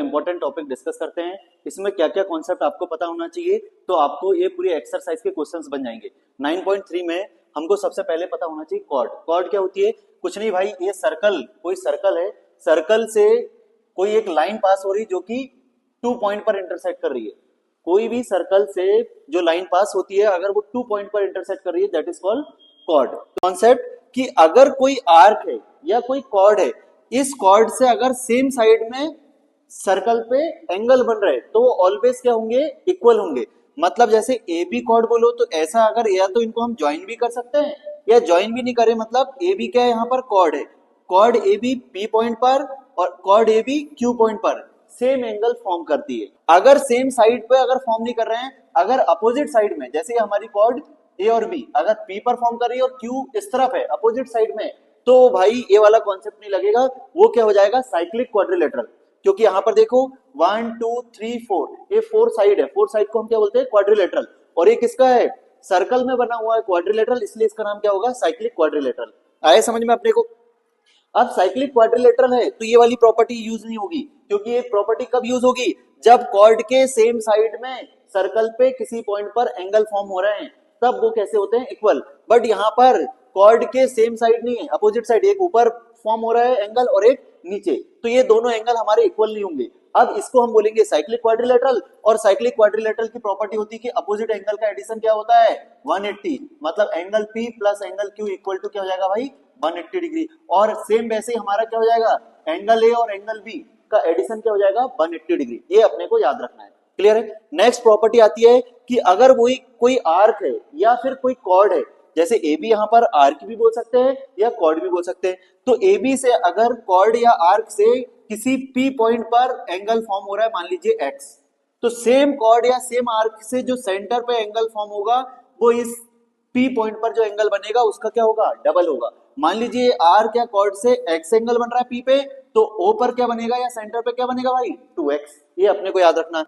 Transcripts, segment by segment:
Important topic discuss करते हैं। इसमें क्या क्या कॉन्सेप्ट आपको पता होना चाहिए, तो आपको ये पूरी एक्सरसाइज के क्वेश्चंस बन जाएंगे। 9.3 में हमको सबसे पहले पता होना चाहिए कॉर्ड। कॉर्ड क्या होती है? कुछ नहीं भाई, ये सर्कल, कोई सर्कल है, सर्कल से कोई एक लाइन पास हो रही जो कि 2 पॉइंट पर इंटरसेक्ट कर रही है। कोई भी सर्कल से जो लाइन पास होती है अगर वो 2 पॉइंट पर इंटरसेक्ट कर रही है, that is called chord. Concept कि अगर कोई आर्क है या कोई कॉर्ड है, इस कॉर्ड से अगर सेम साइड में सर्कल पे एंगल बन रहे तो वो ऑलवेज क्या होंगे? इक्वल होंगे। मतलब जैसे ए बी कॉर्ड बोलो तो ऐसा, अगर या तो इनको हम ज्वाइन भी कर सकते हैं या ज्वाइन भी नहीं करें, मतलब ए बी क्या है, यहाँ पर कॉर्ड है, chord A B P point पर और chord A B Q point पर सेम एंगल फॉर्म करती है। अगर सेम साइड पे अगर फॉर्म नहीं कर रहे हैं, अगर अपोजिट साइड में, जैसे हमारी कॉर्ड ए और बी अगर पी पर फॉर्म कर रही है और क्यू इस तरफ है अपोजिट साइड में, तो भाई ये वाला कॉन्सेप्ट नहीं लगेगा, वो क्या हो जाएगा? Cyclic quadrilateral. क्योंकि यहां पर देखो 1 2 3 4, ये 4 साइड है, 4 साइड को हम क्या बोलते हैं? क्वाड्रिलेटरल। और ये किसका है? सर्कल में बना हुआ है क्वाड्रिलेटरल, इसलिए इसका नाम क्या होगा? Cyclic quadrilateral. आए समझ में अपने को? अब साइक्लिक क्वाड्रिलेटरल है तो ये वाली प्रॉपर्टी यूज नहीं होगी, क्योंकि ये प्रॉपर्टी कब यूज होगी? जब कॉर्ड के सेम साइड में सर्कल पे किसी पॉइंट पर एंगल फॉर्म हो रहे हैं, तब वो कैसे होते हैं? इक्वल। बट यहाँ पर कॉर्ड के सेम साइड नहीं है, अपोजिट साइड, एक ऊपर फॉर्म हो रहा है एंगल और एक नीचे, तो ये दोनों एंगल हमारे इक्वल नहीं होंगे। अब इसको हम बोलेंगे साइक्लिक क्वाड्रिलेटरल। और साइक्लिक क्वाड्रिलेटरल की प्रॉपर्टी होती है कि अपोजिट एंगल का एडिशन क्या होता है? 180। मतलब angle P plus angle Q equal to क्या हो जाएगा भाई? 180 डिग्री। और सेम वैसे ही हमारा क्या हो जाएगा? एंगल A और एंगल B का एडिशन क्या हो जाएगा? 180 डिग्री। ये अपने को याद रखना है। क्लियर है? नेक्स्ट प्रॉपर्टी आती है कि अगर वही कोई आर्क है या फिर कोई कॉर्ड है, जैसे ए बी, यहां पर आर्क भी बोल सकते हैं या कॉर्ड भी बोल सकते हैं, तो ए बी से अगर कॉर्ड या आर्क से किसी पी पॉइंट पर एंगल फॉर्म हो रहा है, मान लीजिए एक्स, तो सेम कॉर्ड या सेम आर्क से जो सेंटर पे एंगल फॉर्म होगा, वो इस पी पॉइंट पर जो एंगल बनेगा उसका क्या होगा? डबल होगा। मान लीजिए आर्क या कॉर्ड से एक्स एंगल बन रहा है पी पे, तो ओ पर क्या बनेगा या सेंटर पे क्या बनेगा भाई? 2x। ये अपने को याद रखना।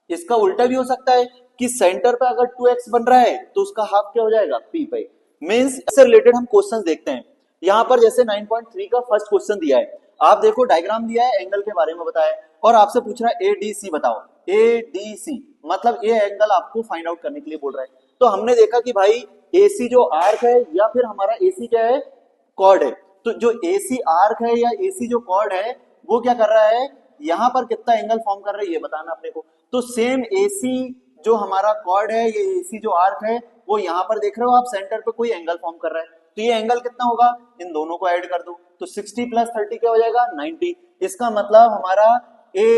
इसका उल्टा भी हो सकता है कि सेंटर पे अगर 2x बन रहा है तो उसका हाफ क्या हो जाएगा? p पे। मींस इससे रिलेटेड हम क्वेश्चंस देखते हैं। यहां पर जैसे 9.3 का फर्स्ट क्वेश्चन दिया है, आप देखो डायग्राम दिया है, एंगल के बारे में बताया है और आपसे पूछ रहा है ADC बताओ। ADC मतलब ये एंगल आपको फाइंड आउट करने के लिए बोल रहा है। तो हमने देखा कि भाई AC जो आर्क है या फिर हमारा AC क्या है? कॉर्ड है। तो जो AC आर्क है या AC जो कॉर्ड है, वो क्या कर रहा है? यहां पर कितना एंगल फॉर्म कर रही है बताना अपने को। तो सेम AC जो हमारा कॉर्ड है, ये AC जो आर्क है, वो यहां पर देख रहे हो आप, सेंटर पे कोई एंगल फॉर्म कर रहा है, तो ये एंगल कितना होगा? इन दोनों को ऐड कर दो तो 60 प्लस 30 क्या हो जाएगा? 90। इसका मतलब हमारा ए